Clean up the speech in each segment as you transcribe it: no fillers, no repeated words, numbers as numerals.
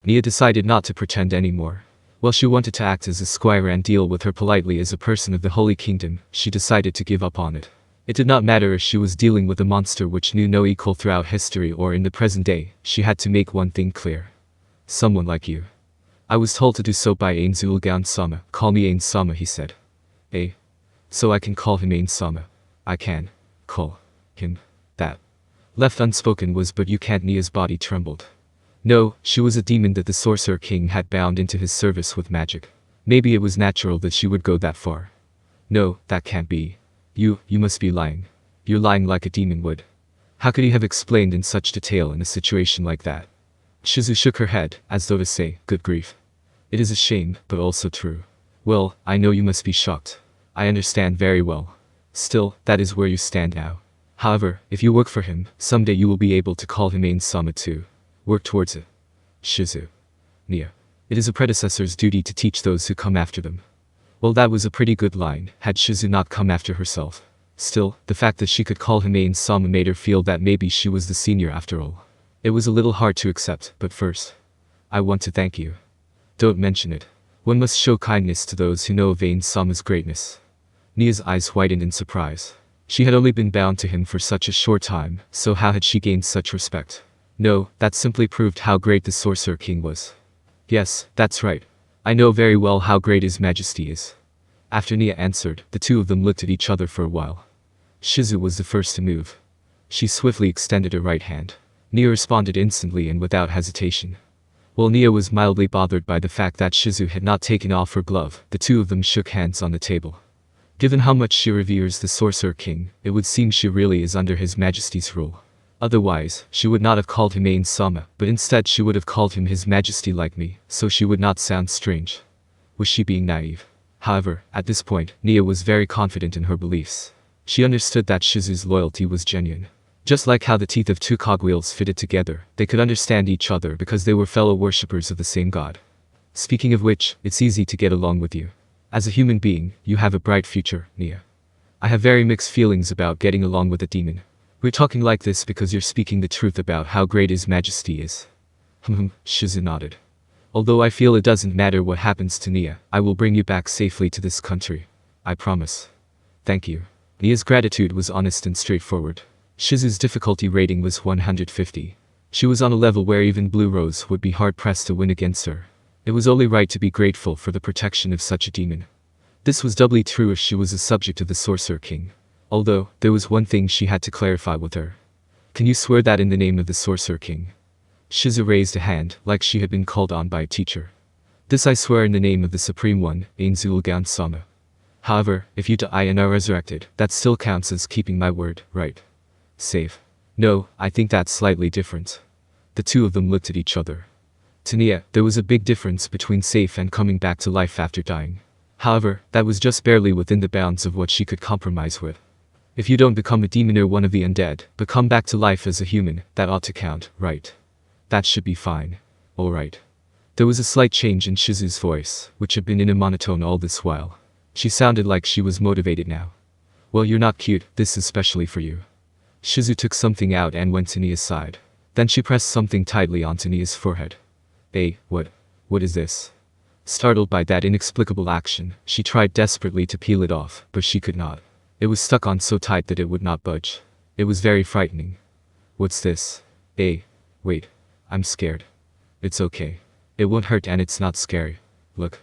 Neia decided not to pretend anymore. While she wanted to act as a squire and deal with her politely as a person of the Holy Kingdom, she decided to give up on it. It did not matter if she was dealing with a monster which knew no equal throughout history or in the present day, she had to make one thing clear. Someone like you. I was told to do so by Ainzulgan-sama. Call me Ain-sama, he said. So I can call him Ain-sama. I can call him that. Left unspoken was but you can't. Nia's body trembled. No, she was a demon that the Sorcerer King had bound into his service with magic. Maybe it was natural that she would go that far. No, that can't be. You must be lying. You're lying like a demon would. How could he have explained in such detail in a situation like that? Shizu shook her head, as though to say, good grief. It is a shame, but also true. Well, I know you must be shocked. I understand very well. Still, that is where you stand now. However, if you work for him, someday you will be able to call him Ain-sama too. Work towards it. Shizu. Neia. It is a predecessor's duty to teach those who come after them. Well, that was a pretty good line, had Shizu not come after herself. Still, the fact that she could call him Ain-sama made her feel that maybe she was the senior after all. It was a little hard to accept, but first, I want to thank you. Don't mention it. One must show kindness to those who know of Ain-sama's greatness. Nia's eyes widened in surprise. She had only been bound to him for such a short time, so how had she gained such respect? No, that simply proved how great the Sorcerer King was. Yes, that's right. I know very well how great His Majesty is. After Neia answered, the two of them looked at each other for a while. Shizu was the first to move. She swiftly extended her right hand. Neia responded instantly and without hesitation. While Neia was mildly bothered by the fact that Shizu had not taken off her glove, the two of them shook hands on the table. Given how much she reveres the Sorcerer King, it would seem she really is under His Majesty's rule. Otherwise, she would not have called him Ain-sama, but instead she would have called him His Majesty like me, so she would not sound strange. Was she being naive? However, at this point, Neia was very confident in her beliefs. She understood that Shizu's loyalty was genuine. Just like how the teeth of two cogwheels fitted together, they could understand each other because they were fellow worshippers of the same god. Speaking of which, it's easy to get along with you. As a human being, you have a bright future, Neia. I have very mixed feelings about getting along with a demon. We're talking like this because you're speaking the truth about how great His Majesty is. Shizu nodded. Although I feel it doesn't matter what happens to Neia, I will bring you back safely to this country. I promise. Thank you. Nia's gratitude was honest and straightforward. Shizu's difficulty rating was 150. She was on a level where even Blue Rose would be hard-pressed to win against her. It was only right to be grateful for the protection of such a demon. This was doubly true if she was a subject of the Sorcerer King. Although, there was one thing she had to clarify with her. Can you swear that in the name of the Sorcerer King? Shizu raised a hand, like she had been called on by a teacher. This I swear in the name of the Supreme One, Ainzulgan-sama. However, if you die and are resurrected, that still counts as keeping my word, right? Safe. No, I think that's slightly different. The two of them looked at each other. To Neia, there was a big difference between safe and coming back to life after dying. However, that was just barely within the bounds of what she could compromise with. If you don't become a demon or one of the undead, but come back to life as a human, that ought to count, right? That should be fine. Alright. There was a slight change in Shizu's voice, which had been in a monotone all this while. She sounded like she was motivated now. Well, you're not cute, this is specially for you. Shizu took something out and went to Nia's side. Then she pressed something tightly onto Nia's forehead. What is this? Startled by that inexplicable action, she tried desperately to peel it off, but she could not. It was stuck on so tight that it would not budge. It was very frightening. What's this? Wait. I'm scared. It's okay. It won't hurt and it's not scary. Look.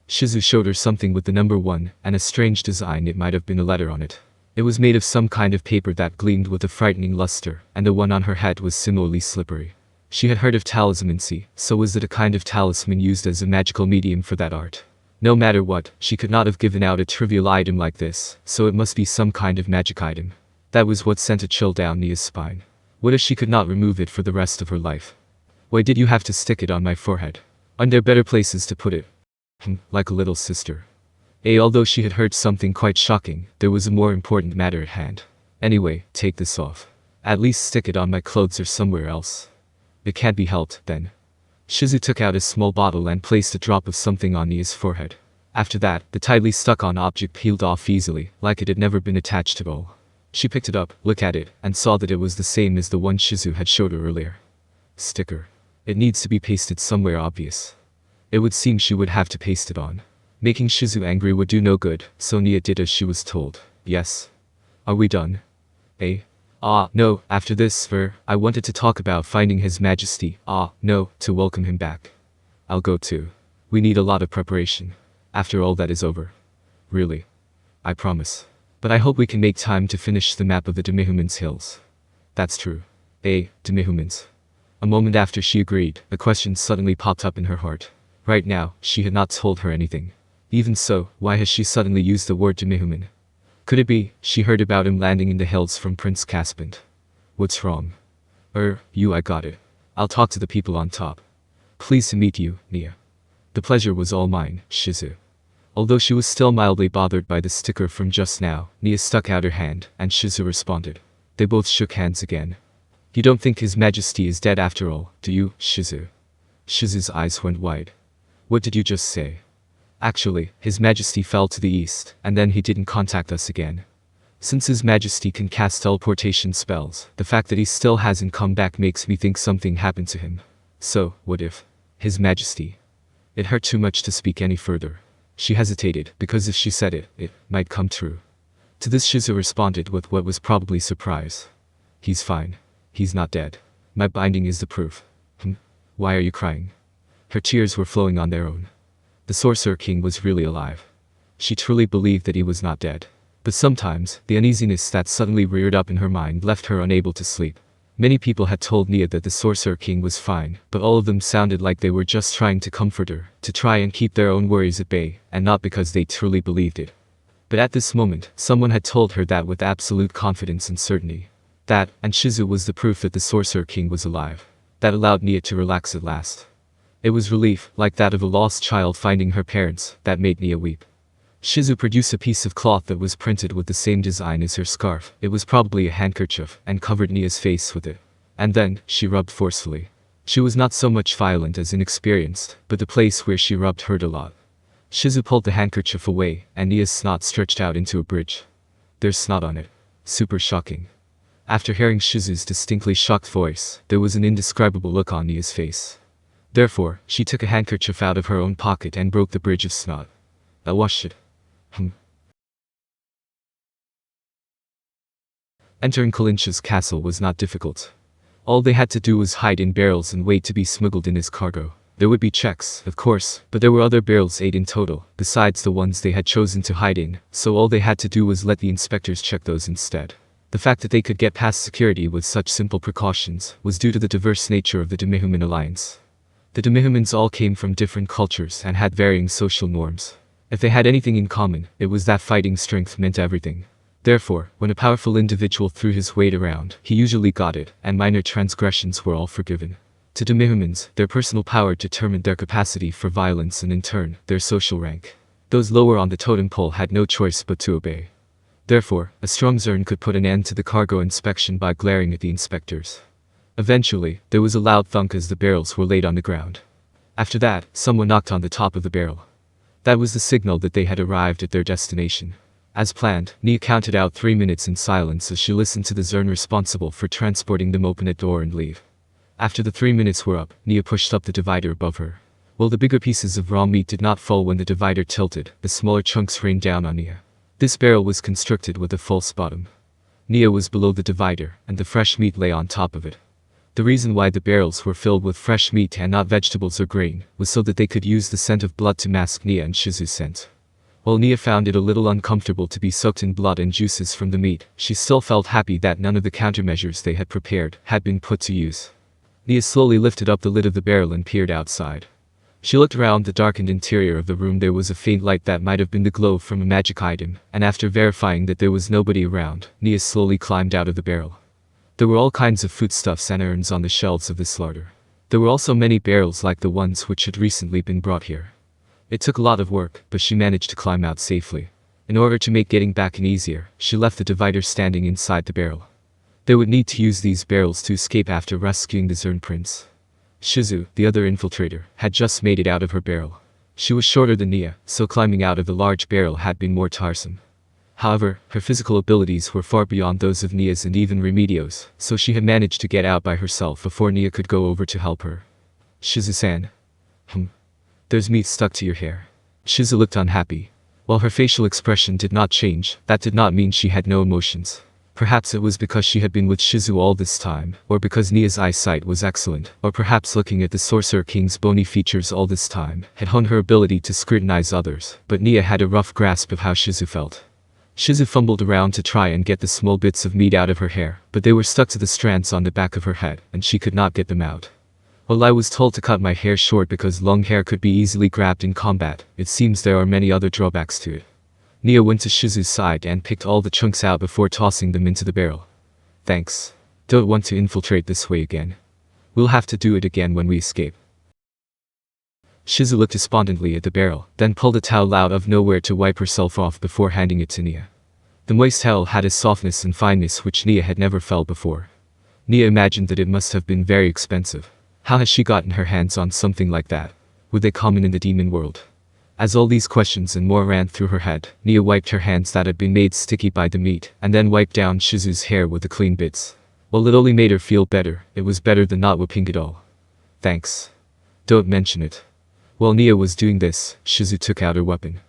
Shizu showed her something with the number 1, and a strange design. It might have been a letter on it. It was made of some kind of paper that gleamed with a frightening luster, and the one on her head was similarly slippery. She had heard of talismancy, so was it a kind of talisman used as a magical medium for that art? No matter what, she could not have given out a trivial item like this, so it must be some kind of magic item. That was what sent a chill down Nia's spine. What if she could not remove it for the rest of her life? Why did you have to stick it on my forehead? Aren't there better places to put it? Like a little sister. Although she had heard something quite shocking, there was a more important matter at hand. Anyway, take this off. At least stick it on my clothes or somewhere else. It can't be helped, then. Shizu took out a small bottle and placed a drop of something on Nia's forehead. After that, the tightly stuck-on object peeled off easily, like it had never been attached at all. She picked it up, looked at it, and saw that it was the same as the one Shizu had showed her earlier. Sticker. It needs to be pasted somewhere obvious. It would seem she would have to paste it on. Making Shizu angry would do no good, so Neia did as she was told. Yes. Are we done? Eh? Ah, no, after this, I wanted to talk about finding His Majesty. Ah, no, to welcome him back. I'll go too. We need a lot of preparation. After all that is over. Really. I promise. But I hope we can make time to finish the map of the Demihumans Hills. That's true. Demihumans. A moment after she agreed, a question suddenly popped up in her heart. Right now, she had not told her anything. Even so, why has she suddenly used the word Demihuman? Could it be, she heard about him landing in the hills from Prince Caspant? What's wrong? I got it. I'll talk to the people on top. Pleased to meet you, Neia. The pleasure was all mine, Shizu. Although she was still mildly bothered by the sticker from just now, Neia stuck out her hand, and Shizu responded. They both shook hands again. You don't think His Majesty is dead after all, do you, Shizu? Shizu's eyes went wide. What did you just say? Actually, His Majesty fell to the east, and then he didn't contact us again. Since His Majesty can cast teleportation spells, the fact that he still hasn't come back makes me think something happened to him. So, what if? His Majesty. It hurt too much to speak any further. She hesitated, because if she said it, it might come true. To this Shizu responded with what was probably surprise. He's fine. He's not dead. My binding is the proof. Why are you crying? Her tears were flowing on their own. The Sorcerer King was really alive. She truly believed that he was not dead. But sometimes, the uneasiness that suddenly reared up in her mind left her unable to sleep. Many people had told Neia that the Sorcerer King was fine, but all of them sounded like they were just trying to comfort her, to try and keep their own worries at bay, and not because they truly believed it. But at this moment, someone had told her that with absolute confidence and certainty. That, and Shizu was the proof that the Sorcerer King was alive. That allowed Neia to relax at last. It was relief, like that of a lost child finding her parents, that made Neia weep. Shizu produced a piece of cloth that was printed with the same design as her scarf. It was probably a handkerchief, and covered Nia's face with it. And then, she rubbed forcefully. She was not so much violent as inexperienced, but the place where she rubbed hurt a lot. Shizu pulled the handkerchief away, and Nia's snot stretched out into a bridge. There's snot on it. Super shocking. After hearing Shizu's distinctly shocked voice, there was an indescribable look on Nia's face. Therefore, she took a handkerchief out of her own pocket and broke the bridge of snot. I washed it. Entering Kalincha's castle was not difficult. All they had to do was hide in barrels and wait to be smuggled in as cargo. There would be checks, of course, but there were other barrels 8 in total, besides the ones they had chosen to hide in, so all they had to do was let the inspectors check those instead. The fact that they could get past security with such simple precautions was due to the diverse nature of the Demihuman alliance. The Demihumans all came from different cultures and had varying social norms. If they had anything in common, it was that fighting strength meant everything. Therefore, when a powerful individual threw his weight around, he usually got it, and minor transgressions were all forgiven. To Demihumans, their personal power determined their capacity for violence and in turn, their social rank. Those lower on the totem pole had no choice but to obey. Therefore, a strong Zern could put an end to the cargo inspection by glaring at the inspectors. Eventually, there was a loud thunk as the barrels were laid on the ground. After that, someone knocked on the top of the barrel. That was the signal that they had arrived at their destination. As planned, Neia counted out 3 minutes in silence as she listened to the Zern responsible for transporting them open at door and leave. After the 3 minutes were up, Neia pushed up the divider above her. While the bigger pieces of raw meat did not fall when the divider tilted, the smaller chunks rained down on Neia. This barrel was constructed with a false bottom. Neia was below the divider, and the fresh meat lay on top of it. The reason why the barrels were filled with fresh meat and not vegetables or grain was so that they could use the scent of blood to mask Neia and Shizu's scent. While Neia found it a little uncomfortable to be soaked in blood and juices from the meat, she still felt happy that none of the countermeasures they had prepared had been put to use. Neia slowly lifted up the lid of the barrel and peered outside. She looked around the darkened interior of the room. There was a faint light that might have been the glow from a magic item, and after verifying that there was nobody around, Neia slowly climbed out of the barrel. There were all kinds of foodstuffs and urns on the shelves of this larder. There were also many barrels like the ones which had recently been brought here. It took a lot of work, but she managed to climb out safely. In order to make getting back in easier, she left the divider standing inside the barrel. They would need to use these barrels to escape after rescuing the Zern Prince. Shizu, the other infiltrator, had just made it out of her barrel. She was shorter than Neia, so climbing out of the large barrel had been more tiresome. However, her physical abilities were far beyond those of Nia's and even Remedio's, so she had managed to get out by herself before Neia could go over to help her. Shizu-san. There's meat stuck to your hair. Shizu looked unhappy. While her facial expression did not change, that did not mean she had no emotions. Perhaps it was because she had been with Shizu all this time, or because Neia's eyesight was excellent, or perhaps looking at the Sorcerer King's bony features all this time had honed her ability to scrutinize others, but Neia had a rough grasp of how Shizu felt. Shizu fumbled around to try and get the small bits of meat out of her hair, but they were stuck to the strands on the back of her head, and she could not get them out. While I was told to cut my hair short because long hair could be easily grabbed in combat, it seems there are many other drawbacks to it. Neia went to Shizu's side and picked all the chunks out before tossing them into the barrel. Thanks. Don't want to infiltrate this way again. We'll have to do it again when we escape. Shizu looked despondently at the barrel, then pulled a towel out of nowhere to wipe herself off before handing it to Neia. The moist towel had a softness and fineness which Neia had never felt before. Neia imagined that it must have been very expensive. How has she gotten her hands on something like that? Were they common in the demon world? As all these questions and more ran through her head, Neia wiped her hands that had been made sticky by the meat, and then wiped down Shizu's hair with the clean bits. While it only made her feel better, it was better than not whipping it all. Thanks. Don't mention it. While Neia was doing this, Shizu took out her weapon.